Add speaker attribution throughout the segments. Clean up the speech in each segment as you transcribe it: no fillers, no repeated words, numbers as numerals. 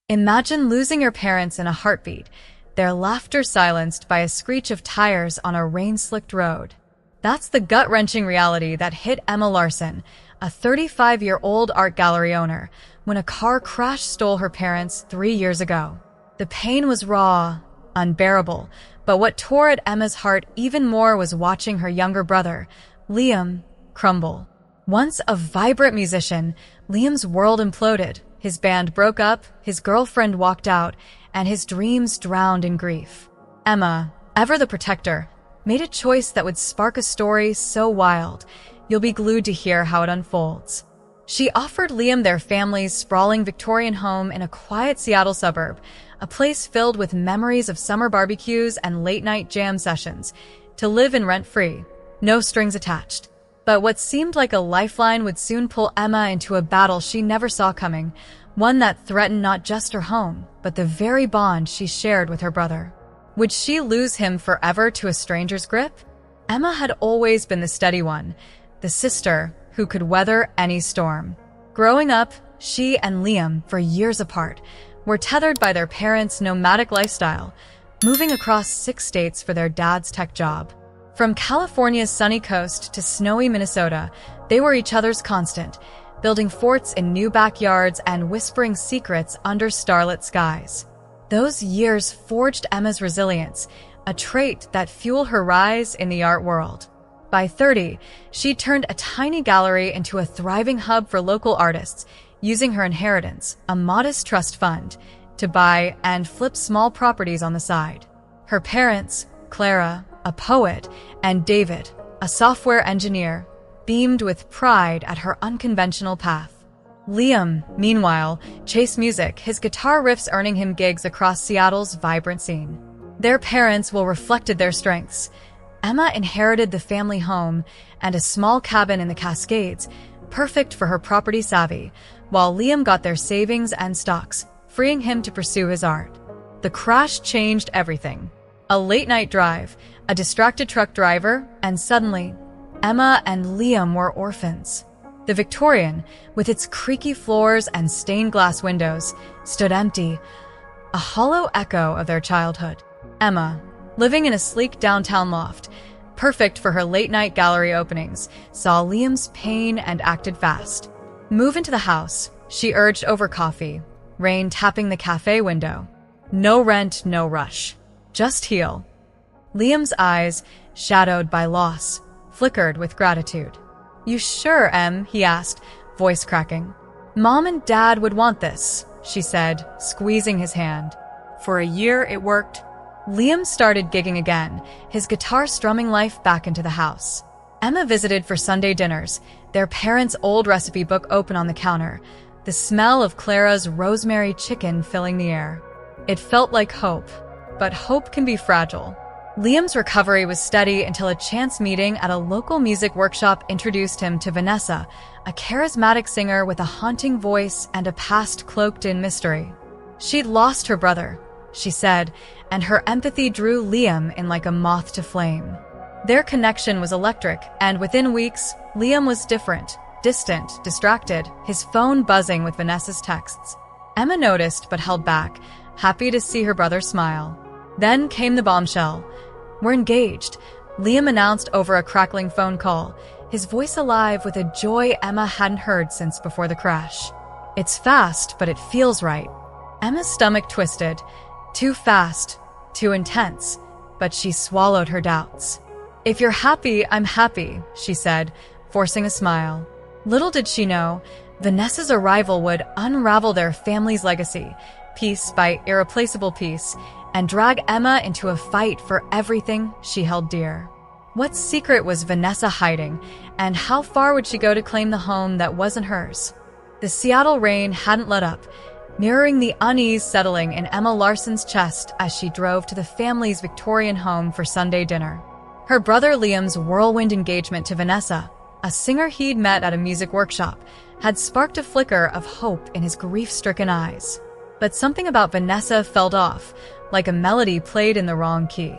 Speaker 1: Imagine losing your parents in a heartbeat, their laughter silenced by a screech of tires on a rain-slicked road. That's the gut-wrenching reality that hit Emma Larson, a 35-year-old art gallery owner, when a car crash stole her parents 3 years ago. The pain was raw, unbearable, but what tore at Emma's heart even more was watching her younger brother, Liam, crumble. Once a vibrant musician, Liam's world imploded. His band broke up, his girlfriend walked out, and his dreams drowned in grief. Emma, ever the protector, made a choice that would spark a story so wild, you'll be glued to hear how it unfolds. She offered Liam their family's sprawling Victorian home in a quiet Seattle suburb, a place filled with memories of summer barbecues and late-night jam sessions, to live in rent-free, no strings attached. But what seemed like a lifeline would soon pull Emma into a battle she never saw coming, one that threatened not just her home, but the very bond she shared with her brother. Would she lose him forever to a stranger's grip? Emma had always been the steady one, the sister who could weather any storm. Growing up, she and Liam, for years apart, were tethered by their parents' nomadic lifestyle, moving across 6 states for their dad's tech job. From California's sunny coast to snowy Minnesota, they were each other's constant, building forts in new backyards and whispering secrets under starlit skies. Those years forged Emma's resilience, a trait that fueled her rise in the art world. By 30, she turned a tiny gallery into a thriving hub for local artists, using her inheritance, a modest trust fund, to buy and flip small properties on the side. Her parents, Clara, a poet, and David, a software engineer, beamed with pride at her unconventional path. Liam, meanwhile, chased music, his guitar riffs earning him gigs across Seattle's vibrant scene. Their parents well reflected their strengths. Emma inherited the family home and a small cabin in the Cascades, perfect for her property savvy, while Liam got their savings and stocks, freeing him to pursue his art. The crash changed everything. A late-night drive, a distracted truck driver, and suddenly, Emma and Liam were orphans. The Victorian, with its creaky floors and stained glass windows, stood empty, a hollow echo of their childhood. Emma, living in a sleek downtown loft, perfect for her late-night gallery openings, saw Liam's pain and acted fast. Move into the house, she urged over coffee, rain tapping the cafe window. No rent, no rush. Just heal. Liam's eyes, shadowed by loss, flickered with gratitude. You sure, Em? He asked, voice cracking. Mom and Dad would want this, she said, squeezing his hand. For a year, it worked. Liam started gigging again, his guitar strumming life back into the house. Emma visited for Sunday dinners, their parents' old recipe book open on the counter, the smell of Clara's rosemary chicken filling the air. It felt like hope, but hope can be fragile. Liam's recovery was steady until a chance meeting at a local music workshop introduced him to Vanessa, a charismatic singer with a haunting voice and a past cloaked in mystery. She'd lost her brother, she said, and her empathy drew Liam in like a moth to flame. Their connection was electric, and within weeks, Liam was different, distant, distracted, his phone buzzing with Vanessa's texts. Emma noticed but held back, happy to see her brother smile. Then came the bombshell. We're engaged, Liam announced over a crackling phone call, his voice alive with a joy Emma hadn't heard since before the crash. It's fast, but it feels right. Emma's stomach twisted. Too fast, too intense, but she swallowed her doubts. If you're happy, I'm happy, she said, forcing a smile. Little did she know, Vanessa's arrival would unravel their family's legacy, piece by irreplaceable piece, and drag Emma into a fight for everything she held dear. What secret was Vanessa hiding, and how far would she go to claim the home that wasn't hers? The Seattle rain hadn't let up, mirroring the unease settling in Emma Larson's chest as she drove to the family's Victorian home for Sunday dinner. Her brother Liam's whirlwind engagement to Vanessa, a singer he'd met at a music workshop, had sparked a flicker of hope in his grief-stricken eyes. But something about Vanessa felt off, like a melody played in the wrong key.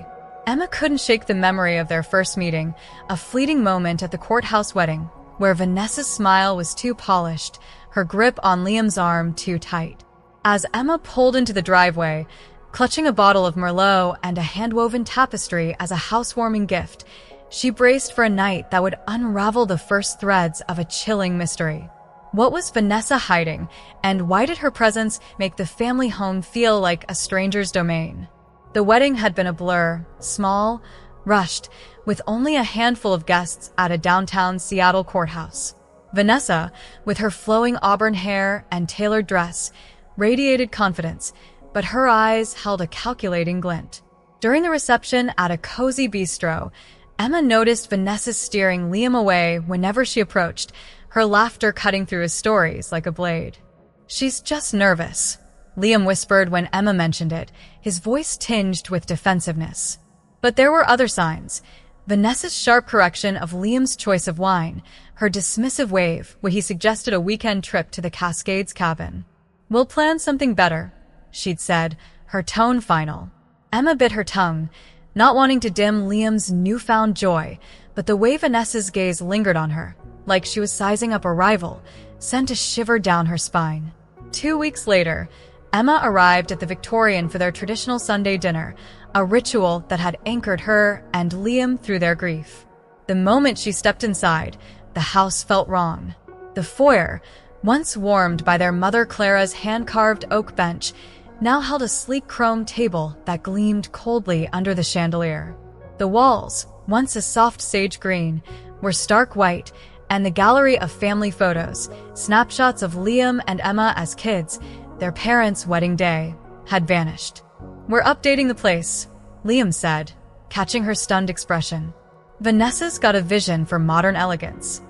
Speaker 1: Emma couldn't shake the memory of their first meeting, a fleeting moment at the courthouse wedding, where Vanessa's smile was too polished, her grip on Liam's arm too tight. As Emma pulled into the driveway, clutching a bottle of Merlot and a hand-woven tapestry as a housewarming gift, she braced for a night that would unravel the first threads of a chilling mystery. What was Vanessa hiding, and why did her presence make the family home feel like a stranger's domain? The wedding had been a blur, small, rushed, with only a handful of guests at a downtown Seattle courthouse. Vanessa, with her flowing auburn hair and tailored dress, radiated confidence, but her eyes held a calculating glint. During the reception at a cozy bistro, Emma noticed Vanessa steering Liam away whenever she approached, her laughter cutting through his stories like a blade. "She's just nervous," Liam whispered when Emma mentioned it, his voice tinged with defensiveness. But there were other signs. Vanessa's sharp correction of Liam's choice of wine, her dismissive wave when he suggested a weekend trip to the Cascades cabin. "We'll plan something better," she'd said, her tone final. Emma bit her tongue, not wanting to dim Liam's newfound joy, but the way Vanessa's gaze lingered on her, like she was sizing up a rival, sent a shiver down her spine. 2 weeks later, Emma arrived at the Victorian for their traditional Sunday dinner, a ritual that had anchored her and Liam through their grief. The moment she stepped inside, the house felt wrong. The foyer, once warmed by their mother Clara's hand-carved oak bench, now held a sleek chrome table that gleamed coldly under the chandelier. The walls, once a soft sage green, were stark white, and the gallery of family photos, snapshots of Liam and Emma as kids, their parents' wedding day, had vanished. "We're updating the place," Liam said, catching her stunned expression. "Vanessa's got a vision for modern elegance."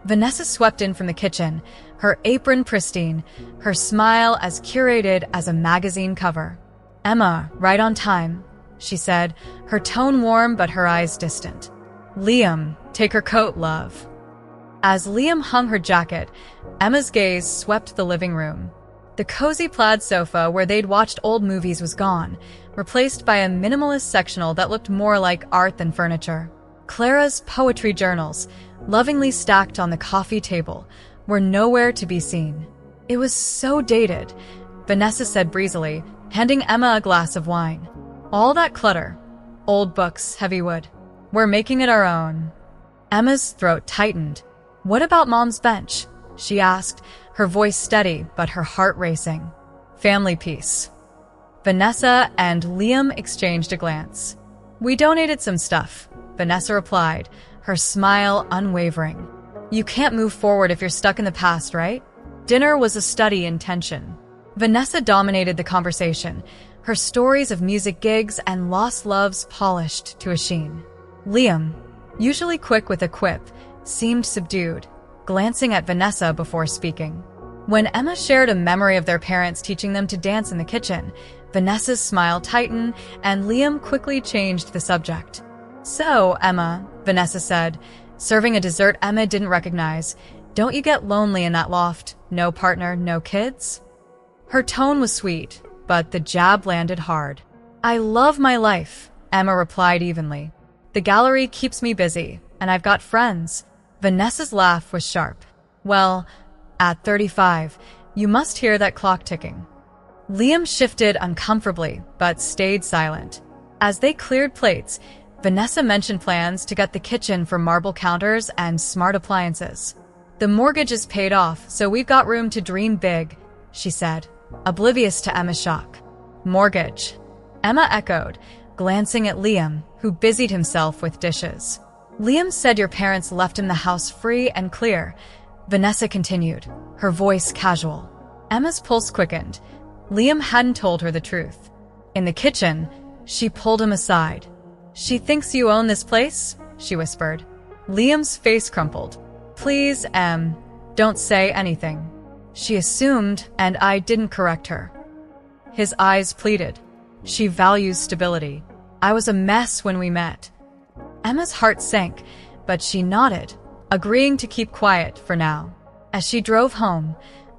Speaker 1: Vanessa swept in from the kitchen, her apron pristine, her smile as curated as a magazine cover. "Emma, right on time," she said, her tone warm but her eyes distant. "Liam, take her coat, love." As Liam hung her jacket, Emma's gaze swept the living room. The cozy plaid sofa where they'd watched old movies was gone, replaced by a minimalist sectional that looked more like art than furniture. Clara's poetry journals, lovingly stacked on the coffee table, were nowhere to be seen. "It was so dated," Vanessa said breezily, handing Emma a glass of wine. "All that clutter. Old books, heavy wood. We're making it our own." Emma's throat tightened. "What about Mom's bench?" she asked, her voice steady but her heart racing. "Family piece." Vanessa and Liam exchanged a glance. "We donated some stuff," Vanessa replied, her smile unwavering. "You can't move forward if you're stuck in the past, right?" Dinner was a study in tension. Vanessa dominated the conversation, her stories of music gigs and lost loves polished to a sheen. Liam, usually quick with a quip, seemed subdued, glancing at Vanessa before speaking. When Emma shared a memory of their parents teaching them to dance in the kitchen, Vanessa's smile tightened and Liam quickly changed the subject. "So, Emma," Vanessa said, serving a dessert Emma didn't recognize, "don't you get lonely in that loft? No partner, no kids?" Her tone was sweet, but the jab landed hard. "I love my life," Emma replied evenly. "The gallery keeps me busy, and I've got friends." Vanessa's laugh was sharp. "Well, at 35, you must hear that clock ticking." Liam shifted uncomfortably, but stayed silent. As they cleared plates, Vanessa mentioned plans to get the kitchen for marble counters and smart appliances. "The mortgage is paid off, so we've got room to dream big," she said, oblivious to Emma's shock. "Mortgage," Emma echoed, glancing at Liam, who busied himself with dishes. "Liam said your parents left him the house free and clear," Vanessa continued, her voice casual. Emma's pulse quickened. Liam hadn't told her the truth. In the kitchen, she pulled him aside. "She thinks you own this place?" she whispered. Liam's face crumpled. "Please, don't say anything." She assumed, and I didn't correct her. His eyes pleaded. "She values stability. I was a mess when we met." Emma's heart sank, but she nodded, agreeing to keep quiet for now. As she drove home,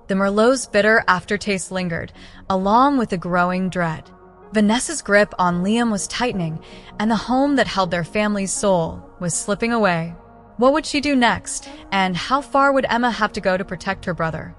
Speaker 1: the Merlot's bitter aftertaste lingered, along with a growing dread. Vanessa's grip on Liam was tightening, and the home that held their family's soul was slipping away. What would she do next, and how far would Emma have to go to protect her brother?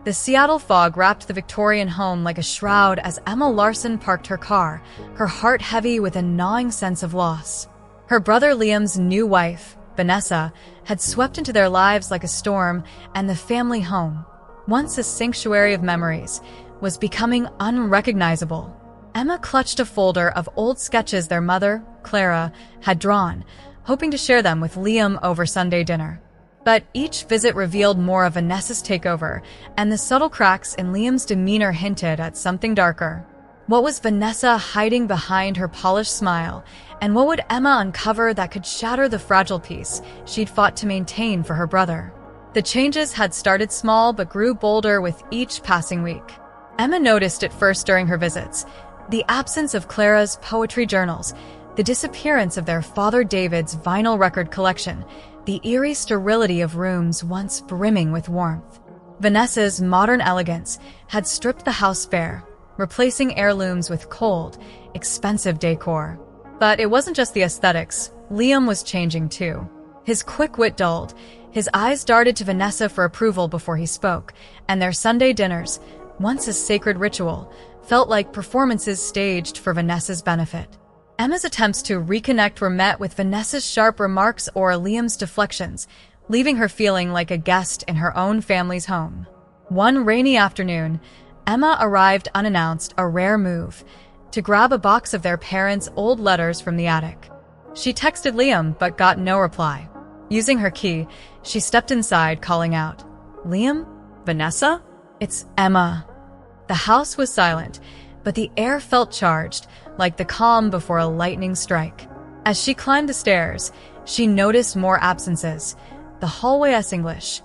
Speaker 1: The Seattle fog wrapped the Victorian home like a shroud as Emma Larson parked her car, her heart heavy with a gnawing sense of loss. Her brother Liam's new wife, Vanessa, had swept into their lives like a storm, and the family home, once a sanctuary of memories, was becoming unrecognizable. Emma clutched a folder of old sketches their mother, Clara, had drawn, hoping to share them with Liam over Sunday dinner. But each visit revealed more of Vanessa's takeover, and the subtle cracks in Liam's demeanor hinted at something darker. What was Vanessa hiding behind her polished smile, and what would Emma uncover that could shatter the fragile peace she'd fought to maintain for her brother? The changes had started small but grew bolder with each passing week. Emma noticed it first during her visits: the absence of Clara's poetry journals, the disappearance of their father David's vinyl record collection, the eerie sterility of rooms once brimming with warmth. Vanessa's modern elegance had stripped the house bare, replacing heirlooms with cold, expensive decor. But it wasn't just the aesthetics. Liam was changing too. His quick wit dulled, his eyes darted to Vanessa for approval before he spoke, and their Sunday dinners, once a sacred ritual, felt like performances staged for Vanessa's benefit. Emma's attempts to reconnect were met with Vanessa's sharp remarks or Liam's deflections, leaving her feeling like a guest in her own family's home. One rainy afternoon, Emma arrived unannounced, a rare move, to grab a box of their parents' old letters from the attic. She texted Liam but got no reply. Using her key, she stepped inside, calling out, "Liam? Vanessa? It's Emma." The house was silent, but the air felt charged, like the calm before a lightning strike. As she climbed the stairs, she noticed more absences. The hallway as English.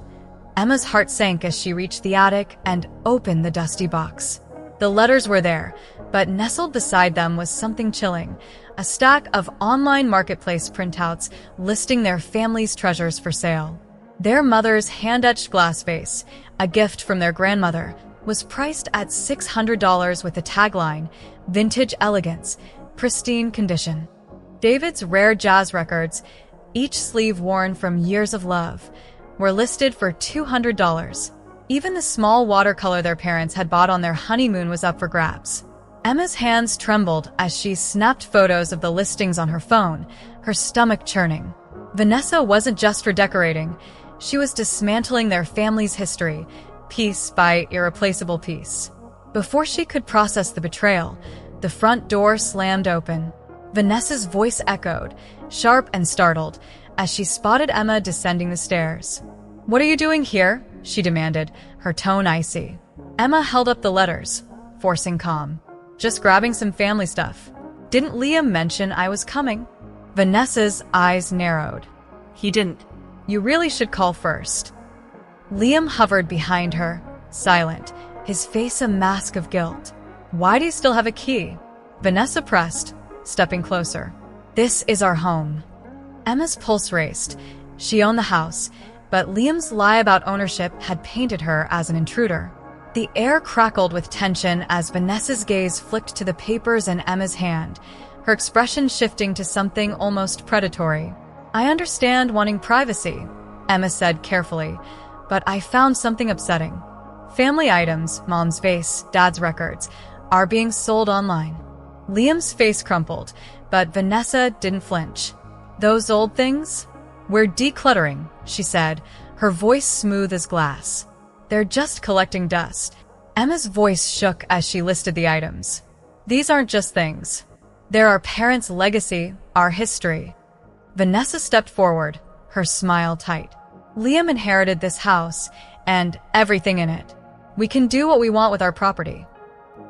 Speaker 1: Emma's heart sank as she reached the attic and opened the dusty box. The letters were there, but nestled beside them was something chilling: a stack of online marketplace printouts listing their family's treasures for sale. Their mother's hand-etched glass vase, a gift from their grandmother, was priced at $600 with the tagline, "Vintage elegance, pristine condition." David's rare jazz records, each sleeve worn from years of love, were listed for $200. Even the small watercolor their parents had bought on their honeymoon was up for grabs. Emma's hands trembled as she snapped photos of the listings on her phone, her stomach churning. Vanessa wasn't just for decorating. She was dismantling their family's history, piece by irreplaceable piece. Before she could process the betrayal, the front door slammed open. Vanessa's voice echoed, sharp and startled, as she spotted Emma descending the stairs. "What are you doing here?" she demanded, her tone icy. Emma held up the letters, forcing calm. "Just grabbing some family stuff. Didn't Liam mention I was coming?" Vanessa's eyes narrowed. "He didn't. You really should call first." Liam hovered behind her, silent, his face a mask of guilt. "Why do you still have a key?" Vanessa pressed, stepping closer. "This is our home." Emma's pulse raced. She owned the house, but Liam's lie about ownership had painted her as an intruder. The air crackled with tension as Vanessa's gaze flicked to the papers in Emma's hand, her expression shifting to something almost predatory. "I understand wanting privacy," Emma said carefully, "but I found something upsetting. Family items, Mom's vase, Dad's records, are being sold online." Liam's face crumpled, but Vanessa didn't flinch. "Those old things? We're decluttering," she said, her voice smooth as glass. "They're just collecting dust." Emma's voice shook as she listed the items. "These aren't just things. They're our parents' legacy, our history." Vanessa stepped forward, her smile tight. "Liam inherited this house and everything in it. We can do what we want with our property."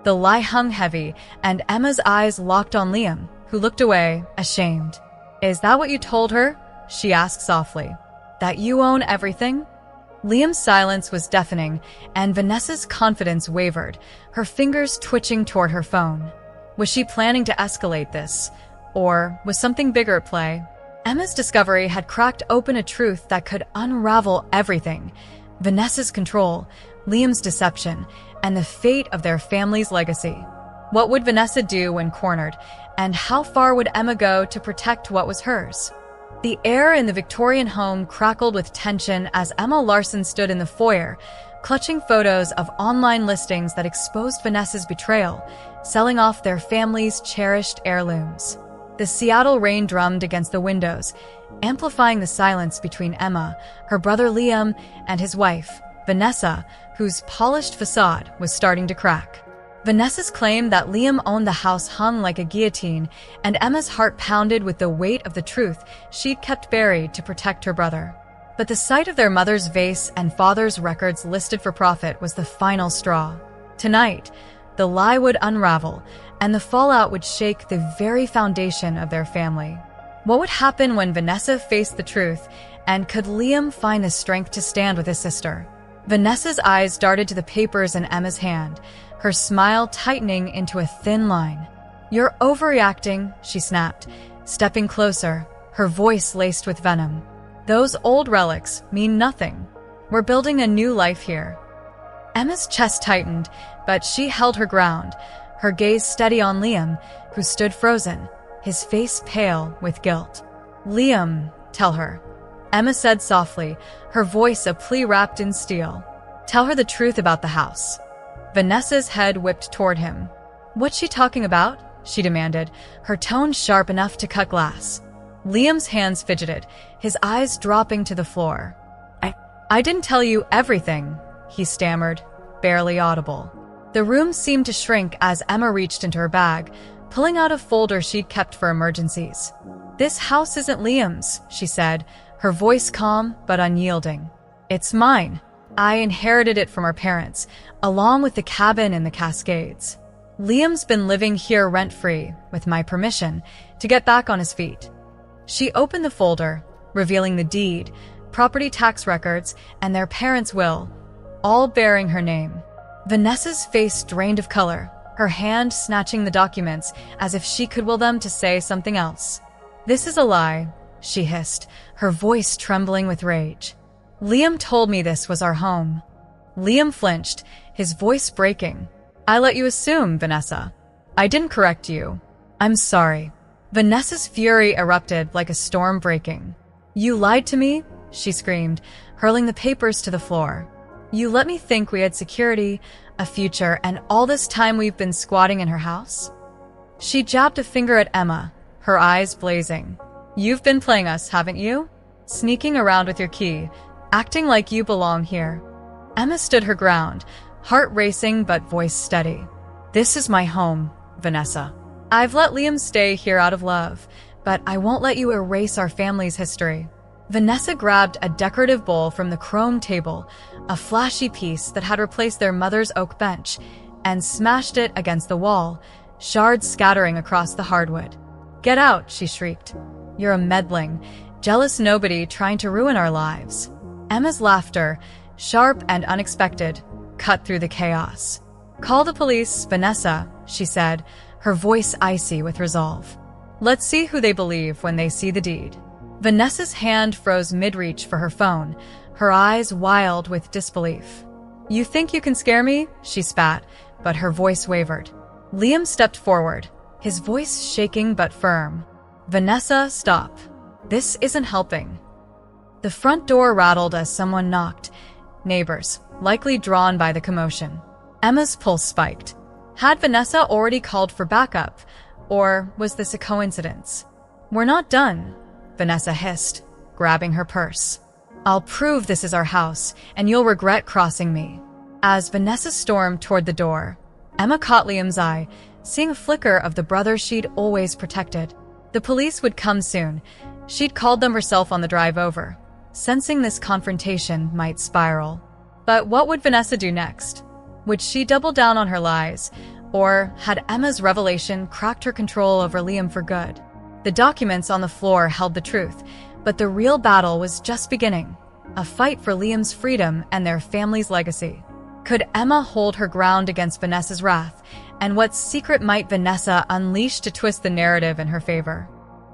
Speaker 1: The lie hung heavy, and Emma's eyes locked on Liam, who looked away, ashamed. "Is that what you told her?" she asked softly. "That you own everything?" Liam's silence was deafening, and Vanessa's confidence wavered, her fingers twitching toward her phone. Was she planning to escalate this? Or was something bigger at play? Emma's discovery had cracked open a truth that could unravel everything: Vanessa's control, Liam's deception, and the fate of their family's legacy. What would Vanessa do when cornered, and how far would Emma go to protect what was hers? The air in the Victorian home crackled with tension as Emma Larson stood in the foyer, clutching photos of online listings that exposed Vanessa's betrayal, selling off their family's cherished heirlooms. The Seattle rain drummed against the windows, amplifying the silence between Emma, her brother Liam, and his wife, Vanessa, whose polished facade was starting to crack. Vanessa's claim that Liam owned the house hung like a guillotine, and Emma's heart pounded with the weight of the truth she'd kept buried to protect her brother. But the sight of their mother's vase and father's records listed for profit was the final straw. Tonight, the lie would unravel, and the fallout would shake the very foundation of their family. What would happen when Vanessa faced the truth, and could Liam find the strength to stand with his sister? Vanessa's eyes darted to the papers in Emma's hand, her smile tightening into a thin line. "You're overreacting," she snapped, stepping closer, her voice laced with venom. "Those old relics mean nothing. We're building a new life here." Emma's chest tightened, but she held her ground, her gaze steady on Liam, who stood frozen, his face pale with guilt. "Liam, tell her," Emma said softly, her voice a plea wrapped in steel. "Tell her the truth about the house." Vanessa's head whipped toward him. "What's she talking about?" she demanded, her tone sharp enough to cut glass. Liam's hands fidgeted, his eyes dropping to the floor. I didn't tell you everything," he stammered, barely audible. The room seemed to shrink as Emma reached into her bag, pulling out a folder she'd kept for emergencies. "This house isn't Liam's," she said, her voice calm but unyielding. "It's mine. I inherited it from our parents, along with the cabin in the Cascades. Liam's been living here rent-free, with my permission, to get back on his feet." She opened the folder, revealing the deed, property tax records, and their parents' will, all bearing her name. Vanessa's face drained of color, her hand snatching the documents as if she could will them to say something else. "This is a lie," she hissed, her voice trembling with rage. "Liam told me this was our home." Liam flinched, his voice breaking. "I let you assume, Vanessa. I didn't correct you. I'm sorry." Vanessa's fury erupted like a storm breaking. "You lied to me?" she screamed, hurling the papers to the floor. "You let me think we had security, a future, and all this time we've been squatting in her house?" She jabbed a finger at Emma, her eyes blazing. "You've been playing us, haven't you? Sneaking around with your key, acting like you belong here." Emma stood her ground, heart racing but voice steady. "This is my home, Vanessa. I've let Liam stay here out of love, but I won't let you erase our family's history." Vanessa grabbed a decorative bowl from the chrome table, a flashy piece that had replaced their mother's oak bench, and smashed it against the wall, shards scattering across the hardwood. "Get out," she shrieked. "You're a meddling, jealous nobody trying to ruin our lives." Emma's laughter, sharp and unexpected, cut through the chaos. "Call the police, Vanessa," she said, her voice icy with resolve. "Let's see who they believe when they see the deed." Vanessa's hand froze mid-reach for her phone, her eyes wild with disbelief. "You think you can scare me?" she spat, but her voice wavered. Liam stepped forward, his voice shaking but firm. "Vanessa, stop. This isn't helping." The front door rattled as someone knocked, neighbors, likely drawn by the commotion. Emma's pulse spiked. Had Vanessa already called for backup, or was this a coincidence? "We're not done," Vanessa hissed, grabbing her purse. "I'll prove this is our house, and you'll regret crossing me." As Vanessa stormed toward the door, Emma caught Liam's eye, seeing a flicker of the brother she'd always protected. The police would come soon. She'd called them herself on the drive over, sensing this confrontation might spiral. But what would Vanessa do next? Would she double down on her lies, or had Emma's revelation cracked her control over Liam for good? The documents on the floor held the truth, but the real battle was just beginning, a fight for Liam's freedom and their family's legacy. Could Emma hold her ground against Vanessa's wrath, and what secret might Vanessa unleash to twist the narrative in her favor?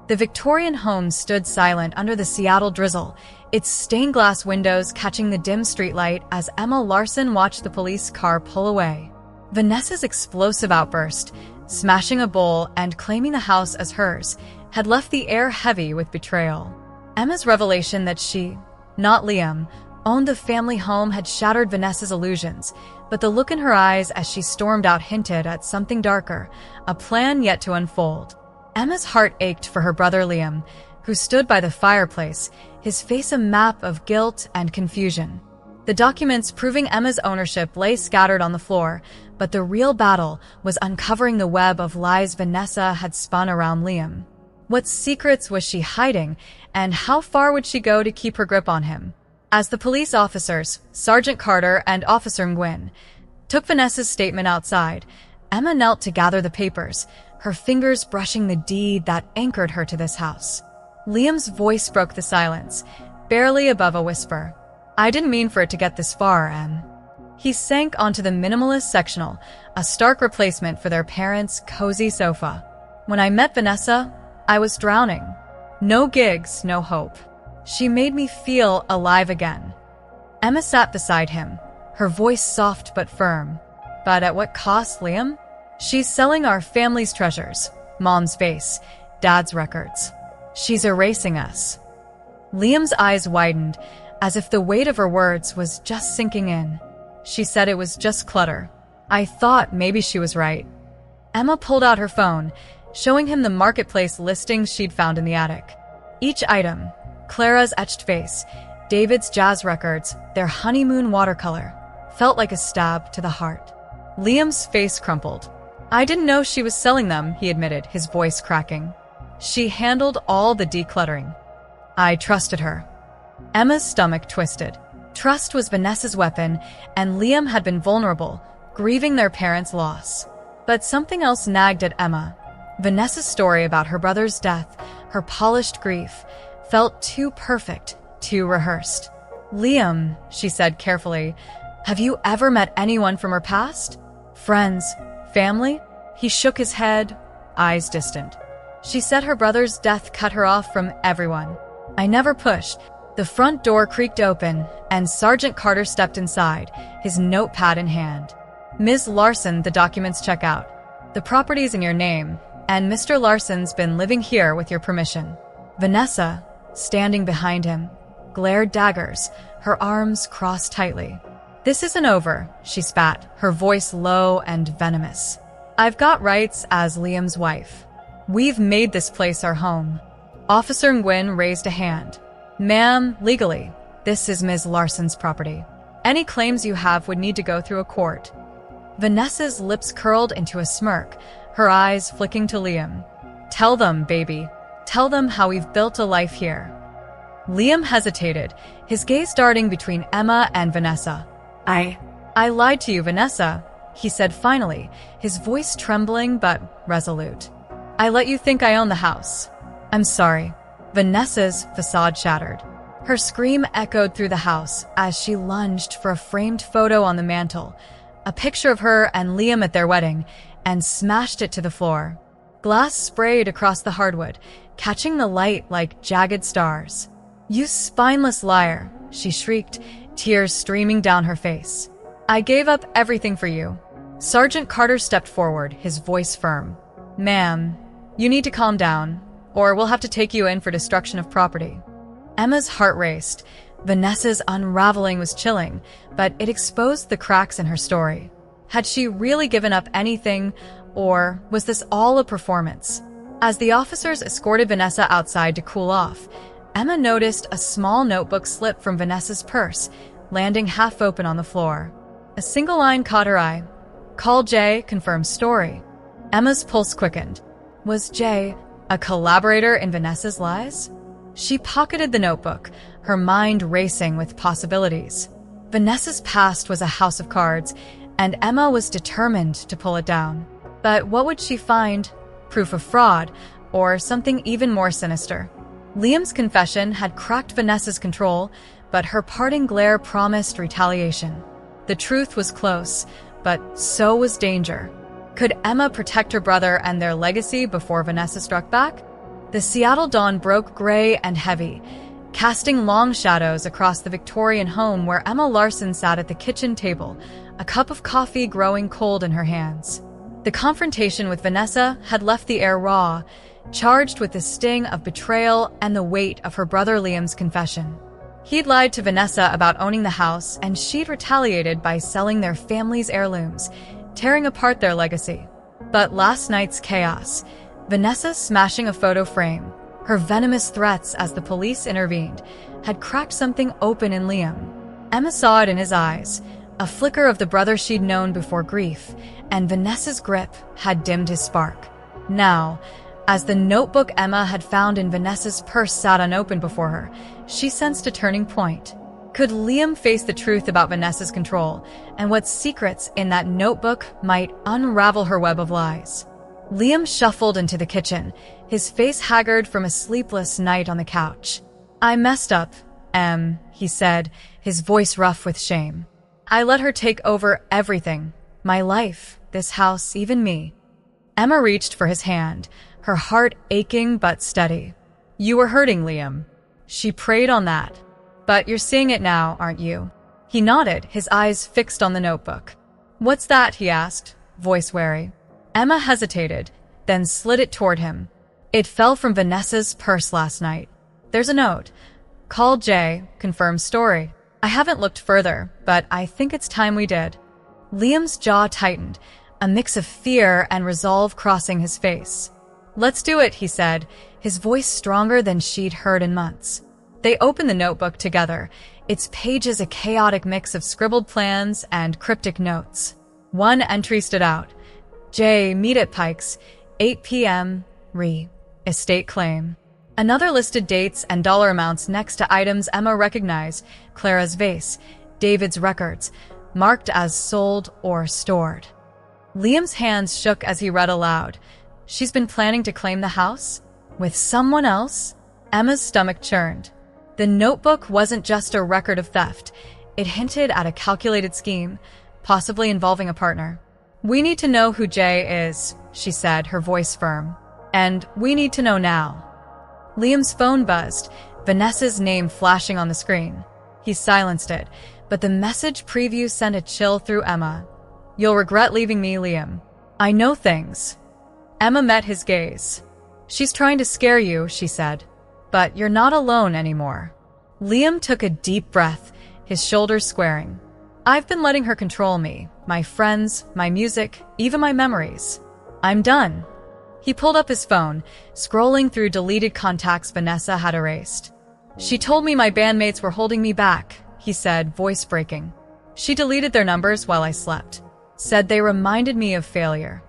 Speaker 1: The Victorian home stood silent under the Seattle drizzle, its stained glass windows catching the dim streetlight as Emma Larson watched the police car pull away. Vanessa's explosive outburst, smashing a bowl and claiming the house as hers, had left the air heavy with betrayal. Emma's revelation that she, not Liam, owned the family home had shattered Vanessa's illusions, but the look in her eyes as she stormed out hinted at something darker, a plan yet to unfold. Emma's heart ached for her brother Liam, who stood by the fireplace, his face a map of guilt and confusion. The documents proving Emma's ownership lay scattered on the floor, but the real battle was uncovering the web of lies Vanessa had spun around Liam. What secrets was she hiding, and how far would she go to keep her grip on him? As the police officers, Sergeant Carter and Officer Nguyen, took Vanessa's statement outside, Emma knelt to gather the papers, her fingers brushing the deed that anchored her to this house. Liam's voice broke the silence, barely above a whisper. "I didn't mean for it to get this far, Em." He sank onto the minimalist sectional, a stark replacement for their parents' cozy sofa. "When I met Vanessa, I was drowning. No gigs, no hope. She made me feel alive again." Emma sat beside him, her voice soft but firm. "But at what cost, Liam? She's selling our family's treasures, Mom's vase, Dad's records. She's erasing us." Liam's eyes widened, as if the weight of her words was just sinking in. "She said it was just clutter. I thought maybe she was right." Emma pulled out her phone, showing him the marketplace listings she'd found in the attic. Each item, Clara's etched face, David's jazz records, their honeymoon watercolor, felt like a stab to the heart. Liam's face crumpled. "I didn't know she was selling them," he admitted, his voice cracking. "She handled all the decluttering. I trusted her." Emma's stomach twisted. Trust was Vanessa's weapon, and Liam had been vulnerable, grieving their parents' loss. But something else nagged at Emma. Vanessa's story about her brother's death, her polished grief, felt too perfect, too rehearsed. "Liam," she said carefully, "have you ever met anyone from her past? Friends? Family?" He shook his head, eyes distant. "She said her brother's death cut her off from everyone. I never pushed." The front door creaked open, and Sergeant Carter stepped inside, his notepad in hand. "Ms. Larson, the documents check out. The property's in your name, and Mr. Larson's been living here with your permission." Vanessa, standing behind him, glared daggers, her arms crossed tightly. "This isn't over," she spat, her voice low and venomous. "I've got rights as Liam's wife. We've made this place our home." Officer Nguyen raised a hand. "Ma'am, legally, this is Ms. Larson's property. Any claims you have would need to go through a court." Vanessa's lips curled into a smirk, her eyes flicking to Liam. "Tell them, baby. Tell them how we've built a life here." Liam hesitated, his gaze darting between Emma and Vanessa. I lied to you, Vanessa," he said finally, his voice trembling but resolute. "I let you think I own the house. I'm sorry." Vanessa's facade shattered. Her scream echoed through the house as she lunged for a framed photo on the mantel, a picture of her and Liam at their wedding, and smashed it to the floor. Glass sprayed across the hardwood, catching the light like jagged stars. "You spineless liar," she shrieked, tears streaming down her face. "I gave up everything for you." Sergeant Carter stepped forward, his voice firm. "Ma'am, you need to calm down, or we'll have to take you in for destruction of property." Emma's heart raced. Vanessa's unraveling was chilling, but it exposed the cracks in her story. Had she really given up anything, or was this all a performance? As the officers escorted Vanessa outside to cool off, Emma noticed a small notebook slip from Vanessa's purse, landing half open on the floor. A single line caught her eye. "Call Jay, confirm story." Emma's pulse quickened. Was Jay a collaborator in Vanessa's lies? She pocketed the notebook, her mind racing with possibilities. Vanessa's past was a house of cards, and Emma was determined to pull it down. But what would she find? Proof of fraud, or something even more sinister? Liam's confession had cracked Vanessa's control, but her parting glare promised retaliation. The truth was close, but so was danger. Could Emma protect her brother and their legacy before Vanessa struck back? The Seattle dawn broke gray and heavy, casting long shadows across the Victorian home where Emma Larson sat at the kitchen table, a cup of coffee growing cold in her hands. The confrontation with Vanessa had left the air raw, charged with the sting of betrayal and the weight of her brother Liam's confession. He'd lied to Vanessa about owning the house, and she'd retaliated by selling their family's heirlooms, tearing apart their legacy. But last night's chaos, Vanessa smashing a photo frame, her venomous threats as the police intervened, had cracked something open in Liam. Emma saw it in his eyes, a flicker of the brother she'd known before grief, and Vanessa's grip had dimmed his spark. Now, as the notebook Emma had found in Vanessa's purse sat unopened before her, she sensed a turning point. Could Liam face the truth about Vanessa's control, and what secrets in that notebook might unravel her web of lies? Liam shuffled into the kitchen, his face haggard from a sleepless night on the couch. "I messed up, Em," he said, his voice rough with shame. "I let her take over everything. My life, this house, even me." Emma reached for his hand, her heart aching but steady. "You were hurting, Liam." She prayed on that. "But you're seeing it now, aren't you?" He nodded, his eyes fixed on the notebook. "What's that?" he asked, voice wary. Emma hesitated, then slid it toward him. "It fell from Vanessa's purse last night. There's a note. Call Jay, confirm story. I haven't looked further, but I think it's time we did." Liam's jaw tightened, a mix of fear and resolve crossing his face. "Let's do it," he said, his voice stronger than she'd heard in months. They opened the notebook together, its pages a chaotic mix of scribbled plans and cryptic notes. One entry stood out. "Jay, meet at Pike's, 8 p.m., re. Estate claim." Another listed dates and dollar amounts next to items Emma recognized: Clara's vase, David's records, marked as sold or stored. Liam's hands shook as he read aloud. "She's been planning to claim the house? With someone else?" Emma's stomach churned. The notebook wasn't just a record of theft. It hinted at a calculated scheme, possibly involving a partner. "We need to know who Jay is," she said, her voice firm. "And we need to know now." Liam's phone buzzed, Vanessa's name flashing on the screen. He silenced it, but the message preview sent a chill through Emma. "You'll regret leaving me, Liam. I know things." Emma met his gaze. "She's trying to scare you," she said. "But you're not alone anymore." Liam took a deep breath, his shoulders squaring. "I've been letting her control me, my friends, my music, even my memories. I'm done." He pulled up his phone, scrolling through deleted contacts Vanessa had erased. "She told me my bandmates were holding me back," he said, voice breaking. "She deleted their numbers while I slept. Said they reminded me of failure."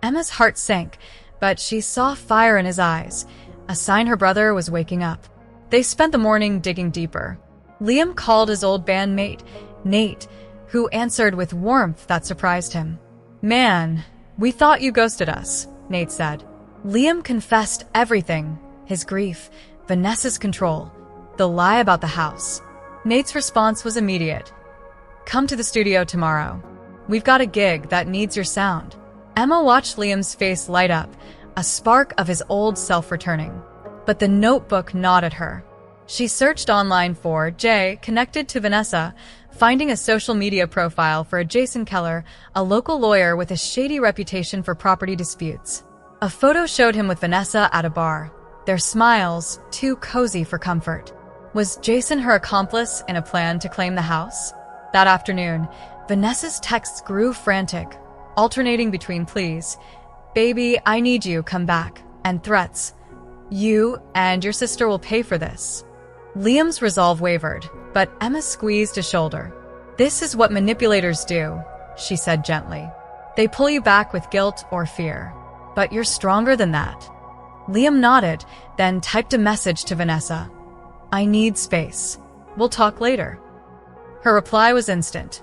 Speaker 1: Emma's heart sank, but she saw fire in his eyes, a sign her brother was waking up. They spent the morning digging deeper. Liam called his old bandmate, Nate, who answered with warmth that surprised him. "Man, we thought you ghosted us," Nate said. Liam confessed everything: his grief, Vanessa's control, the lie about the house. Nate's response was immediate. "Come to the studio tomorrow. We've got a gig that needs your sound." Emma watched Liam's face light up, a spark of his old self returning. But the notebook gnawed her. She searched online for Jay connected to Vanessa, finding a social media profile for Jason Keller, a local lawyer with a shady reputation for property disputes. A photo showed him with Vanessa at a bar, their smiles too cozy for comfort. Was Jason her accomplice in a plan to claim the house? That afternoon, Vanessa's texts grew frantic, alternating between pleas, "Baby, I need you, come back," and threats, "You and your sister will pay for this." Liam's resolve wavered, but Emma squeezed his shoulder. "This is what manipulators do," she said gently. "They pull you back with guilt or fear. But you're stronger than that." Liam nodded, then typed a message to Vanessa. "I need space. We'll talk later." Her reply was instant.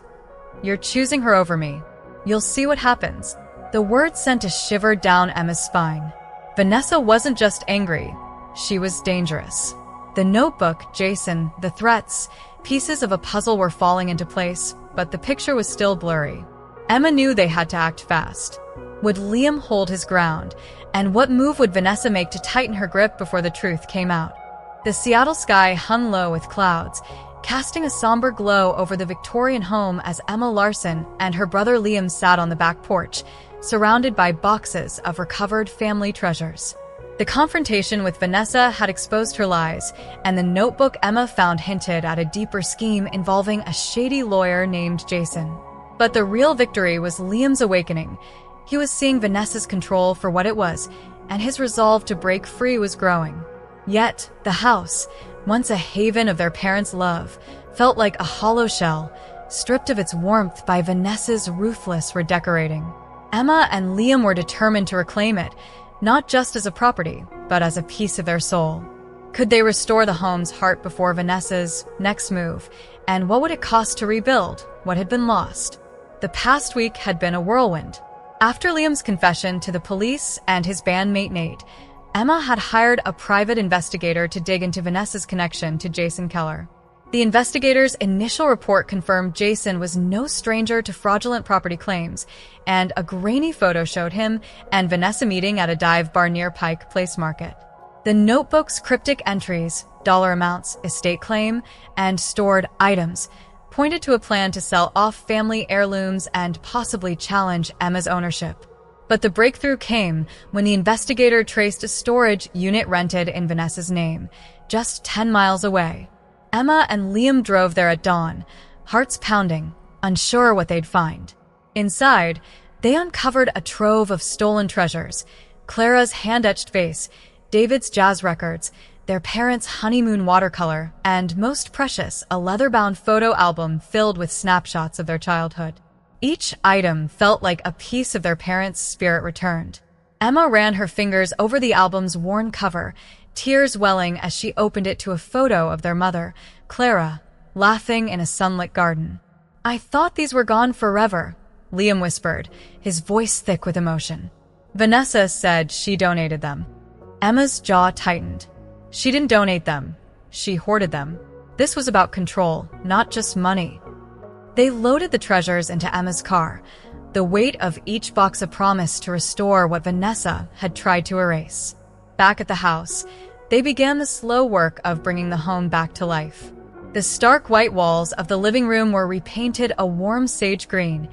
Speaker 1: "You're choosing her over me. You'll see what happens." The words sent a shiver down Emma's spine. Vanessa wasn't just angry. She was dangerous. The notebook, Jason, the threats, pieces of a puzzle were falling into place, but the picture was still blurry. Emma knew they had to act fast. Would Liam hold his ground? And what move would Vanessa make to tighten her grip before the truth came out? The Seattle sky hung low with clouds, casting a somber glow over the Victorian home as Emma Larson and her brother Liam sat on the back porch, surrounded by boxes of recovered family treasures. The confrontation with Vanessa had exposed her lies, and the notebook Emma found hinted at a deeper scheme involving a shady lawyer named Jason. But the real victory was Liam's awakening. He was seeing Vanessa's control for what it was, and his resolve to break free was growing. Yet, the house, once a haven of their parents' love, felt like a hollow shell, stripped of its warmth by Vanessa's ruthless redecorating. Emma and Liam were determined to reclaim it, not just as a property, but as a piece of their soul. Could they restore the home's heart before Vanessa's next move? And what would it cost to rebuild what had been lost? The past week had been a whirlwind. After Liam's confession to the police and his bandmate Nate, Emma had hired a private investigator to dig into Vanessa's connection to Jason Keller. The investigator's initial report confirmed Jason was no stranger to fraudulent property claims, and a grainy photo showed him and Vanessa meeting at a dive bar near Pike Place Market. The notebook's cryptic entries, dollar amounts, estate claim, and stored items pointed to a plan to sell off family heirlooms and possibly challenge Emma's ownership. But the breakthrough came when the investigator traced a storage unit rented in Vanessa's name, just 10 miles away. Emma and Liam drove there at dawn, hearts pounding, unsure what they'd find. Inside, they uncovered a trove of stolen treasures: Clara's hand-etched vase, David's jazz records, their parents' honeymoon watercolor, and most precious, a leather-bound photo album filled with snapshots of their childhood. Each item felt like a piece of their parents' spirit returned. Emma ran her fingers over the album's worn cover, tears welling as she opened it to a photo of their mother, Clara, laughing in a sunlit garden. "I thought these were gone forever," Liam whispered, his voice thick with emotion. Vanessa said she donated them. Emma's jaw tightened. She didn't donate them. She hoarded them. This was about control, not just money. They loaded the treasures into Emma's car, the weight of each box a promise to restore what Vanessa had tried to erase. Back at the house, they began the slow work of bringing the home back to life. The stark white walls of the living room were repainted a warm sage green,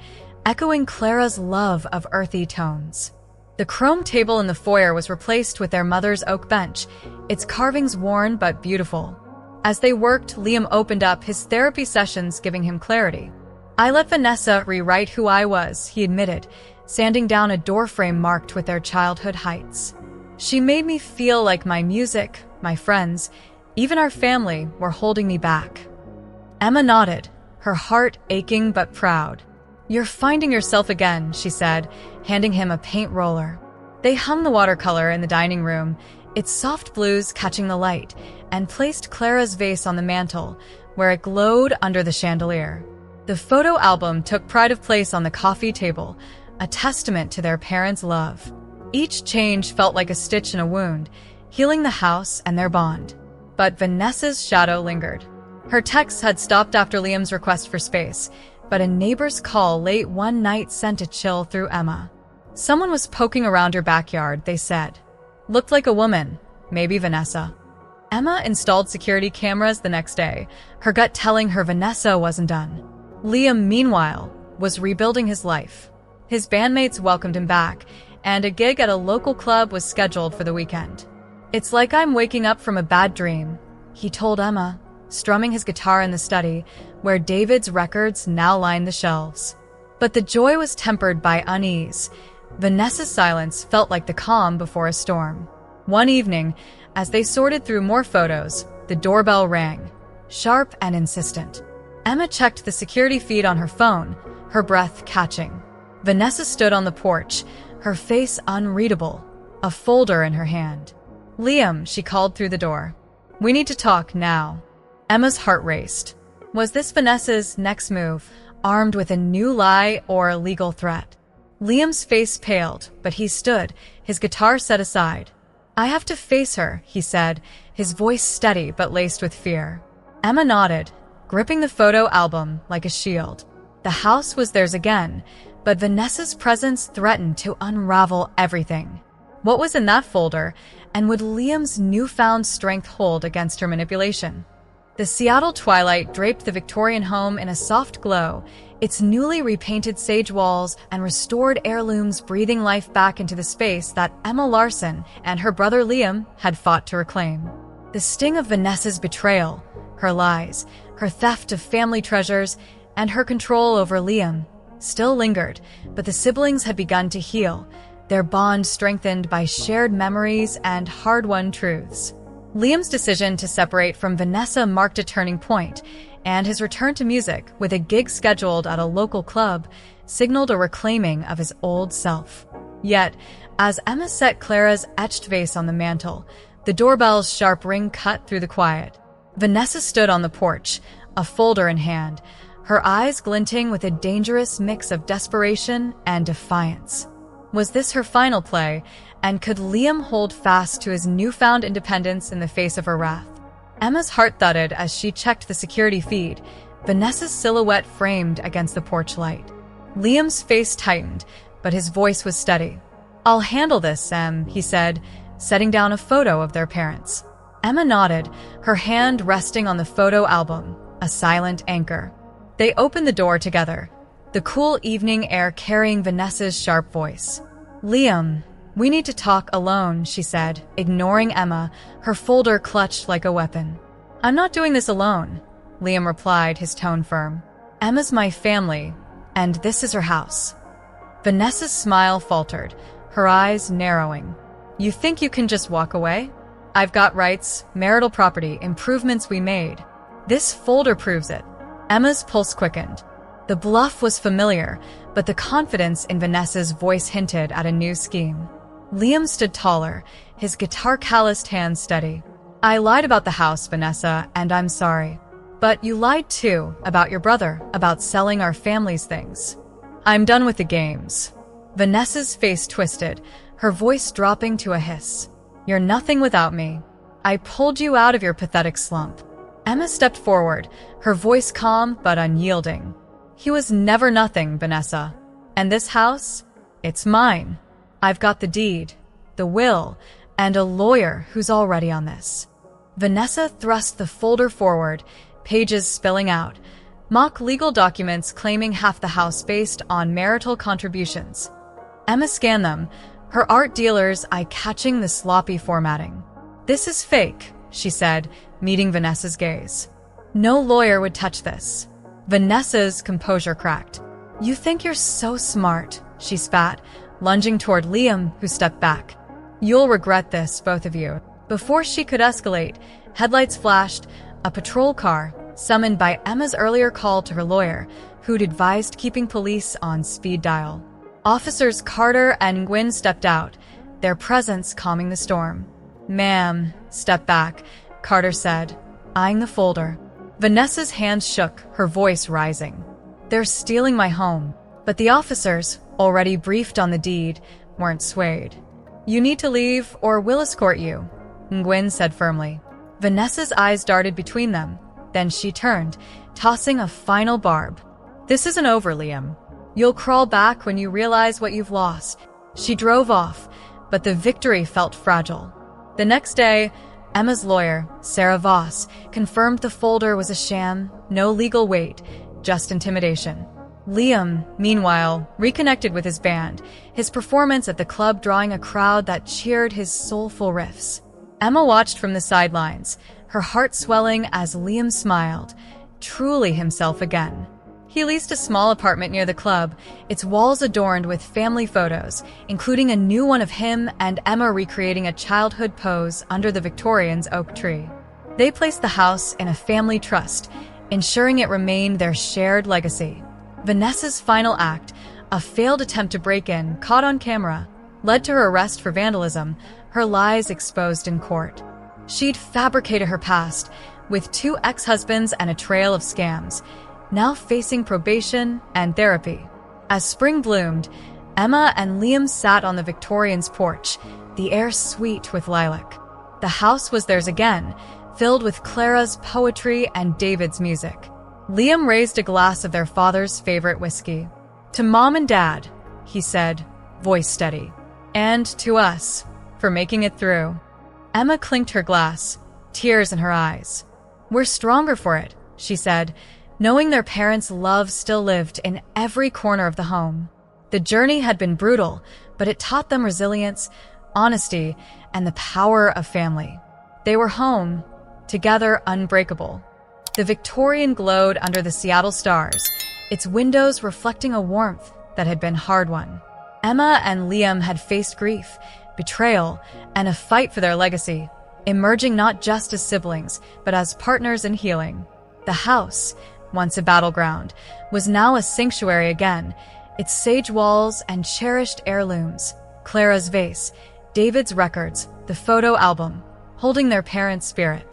Speaker 1: echoing Clara's love of earthy tones. The chrome table in the foyer was replaced with their mother's oak bench, its carvings worn but beautiful. As they worked, Liam opened up his therapy sessions, giving him clarity. "I let Vanessa rewrite who I was," he admitted, sanding down a doorframe marked with their childhood heights. "She made me feel like my music, my friends, even our family were holding me back." Emma nodded, her heart aching but proud. "You're finding yourself again," she said, handing him a paint roller. They hung the watercolor in the dining room, its soft blues catching the light, and placed Clara's vase on the mantel, where it glowed under the chandelier. The photo album took pride of place on the coffee table, a testament to their parents' love. Each change felt like a stitch in a wound, healing the house and their bond. But Vanessa's shadow lingered. Her texts had stopped after Liam's request for space, but a neighbor's call late one night sent a chill through Emma. Someone was poking around her backyard, they said. Looked like a woman, maybe Vanessa. Emma installed security cameras the next day, her gut telling her Vanessa wasn't done. Liam, meanwhile, was rebuilding his life. His bandmates welcomed him back, and a gig at a local club was scheduled for the weekend. "It's like I'm waking up from a bad dream," he told Emma, strumming his guitar in the study, where David's records now lined the shelves. But the joy was tempered by unease. Vanessa's silence felt like the calm before a storm. One evening, as they sorted through more photos, the doorbell rang, sharp and insistent. Emma checked the security feed on her phone, her breath catching. Vanessa stood on the porch, her face unreadable, a folder in her hand. "Liam," she called through the door. "We need to talk now." Emma's heart raced. Was this Vanessa's next move, armed with a new lie or a legal threat? Liam's face paled, but he stood, his guitar set aside. "I have to face her," he said, his voice steady but laced with fear. Emma nodded, gripping the photo album like a shield. The house was theirs again, but Vanessa's presence threatened to unravel everything. What was in that folder, and would Liam's newfound strength hold against her manipulation? The Seattle twilight draped the Victorian home in a soft glow, its newly repainted sage walls and restored heirlooms breathing life back into the space that Emma Larson and her brother Liam had fought to reclaim. The sting of Vanessa's betrayal, her lies, her theft of family treasures, and her control over Liam still lingered, but the siblings had begun to heal, their bond strengthened by shared memories and hard-won truths. Liam's decision to separate from Vanessa marked a turning point, and his return to music, with a gig scheduled at a local club, signaled a reclaiming of his old self. Yet, as Emma set Clara's etched vase on the mantel, the doorbell's sharp ring cut through the quiet. Vanessa stood on the porch, a folder in hand, her eyes glinting with a dangerous mix of desperation and defiance. Was this her final play, and could Liam hold fast to his newfound independence in the face of her wrath? Emma's heart thudded as she checked the security feed, Vanessa's silhouette framed against the porch light. Liam's face tightened, but his voice was steady. "I'll handle this, Em," he said, setting down a photo of their parents. Emma nodded, her hand resting on the photo album, a silent anchor. They opened the door together, the cool evening air carrying Vanessa's sharp voice. "Liam, we need to talk alone," she said, ignoring Emma, her folder clutched like a weapon. "I'm not doing this alone," Liam replied, his tone firm. "Emma's my family, and this is her house." Vanessa's smile faltered, her eyes narrowing. "You think you can just walk away? I've got rights, marital property, improvements we made. This folder proves it." Emma's pulse quickened. The bluff was familiar, but the confidence in Vanessa's voice hinted at a new scheme. Liam stood taller, his guitar-calloused hands steady. "I lied about the house, Vanessa, and I'm sorry. But you lied too, about your brother, about selling our family's things. I'm done with the games." Vanessa's face twisted, her voice dropping to a hiss. "You're nothing without me. I pulled you out of your pathetic slump." Emma stepped forward, her voice calm but unyielding. "He was never nothing, Vanessa. And this house? It's mine. I've got the deed, the will, and a lawyer who's already on this." Vanessa thrust the folder forward, pages spilling out, mock legal documents claiming half the house based on marital contributions. Emma scanned them, her art dealer's eye catching the sloppy formatting. "This is fake," she said, meeting Vanessa's gaze. "No lawyer would touch this." Vanessa's composure cracked. "You think you're so smart," she spat, lunging toward Liam, who stepped back. "You'll regret this, both of you." Before she could escalate, headlights flashed, a patrol car, summoned by Emma's earlier call to her lawyer, who'd advised keeping police on speed dial. Officers Carter and Gwynn stepped out, their presence calming the storm. "Ma'am, step back," Carter said, eyeing the folder. Vanessa's hands shook, her voice rising. "They're stealing my home." But the officers, already briefed on the deed, weren't swayed. "You need to leave, or we'll escort you," Gwynn said firmly. Vanessa's eyes darted between them, then she turned, tossing a final barb. "This isn't over, Liam. You'll crawl back when you realize what you've lost." She drove off, but the victory felt fragile. The next day, Emma's lawyer, Sarah Voss, confirmed the folder was a sham, no legal weight, just intimidation. Liam, meanwhile, reconnected with his band, his performance at the club drawing a crowd that cheered his soulful riffs. Emma watched from the sidelines, her heart swelling as Liam smiled, truly himself again. He leased a small apartment near the club, its walls adorned with family photos, including a new one of him and Emma recreating a childhood pose under the Victorian's oak tree. They placed the house in a family trust, ensuring it remained their shared legacy. Vanessa's final act, a failed attempt to break in, caught on camera, led to her arrest for vandalism, her lies exposed in court. She'd fabricated her past, with 2 ex-husbands and a trail of scams, now facing probation and therapy. As spring bloomed, Emma and Liam sat on the Victorian's porch, the air sweet with lilac. The house was theirs again, filled with Clara's poetry and David's music. Liam raised a glass of their father's favorite whiskey. "To Mom and Dad," he said, voice steady. "And to us, for making it through." Emma clinked her glass, tears in her eyes. "We're stronger for it," she said, knowing their parents' love still lived in every corner of the home. The journey had been brutal, but it taught them resilience, honesty, and the power of family. They were home, together, unbreakable. The Victorian glowed under the Seattle stars, its windows reflecting a warmth that had been hard-won. Emma and Liam had faced grief, betrayal, and a fight for their legacy, emerging not just as siblings, but as partners in healing. The house, once a battleground, was now a sanctuary again, its sage walls and cherished heirlooms, Clara's vase, David's records, the photo album, holding their parents' spirit.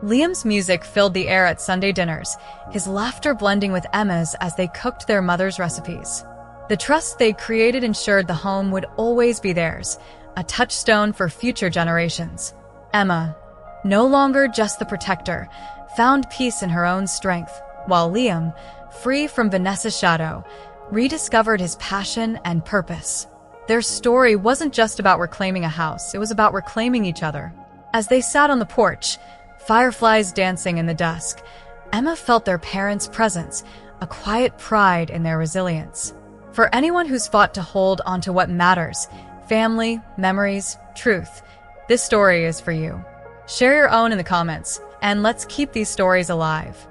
Speaker 1: Liam's music filled the air at Sunday dinners, his laughter blending with Emma's as they cooked their mother's recipes. The trust they'd created ensured the home would always be theirs, a touchstone for future generations. Emma, no longer just the protector, found peace in her own strength, while Liam, free from Vanessa's shadow, rediscovered his passion and purpose. Their story wasn't just about reclaiming a house, it was about reclaiming each other. As they sat on the porch, fireflies dancing in the dusk, Emma felt their parents' presence, a quiet pride in their resilience. For anyone who's fought to hold onto what matters, family, memories, truth, this story is for you. Share your own in the comments, and let's keep these stories alive.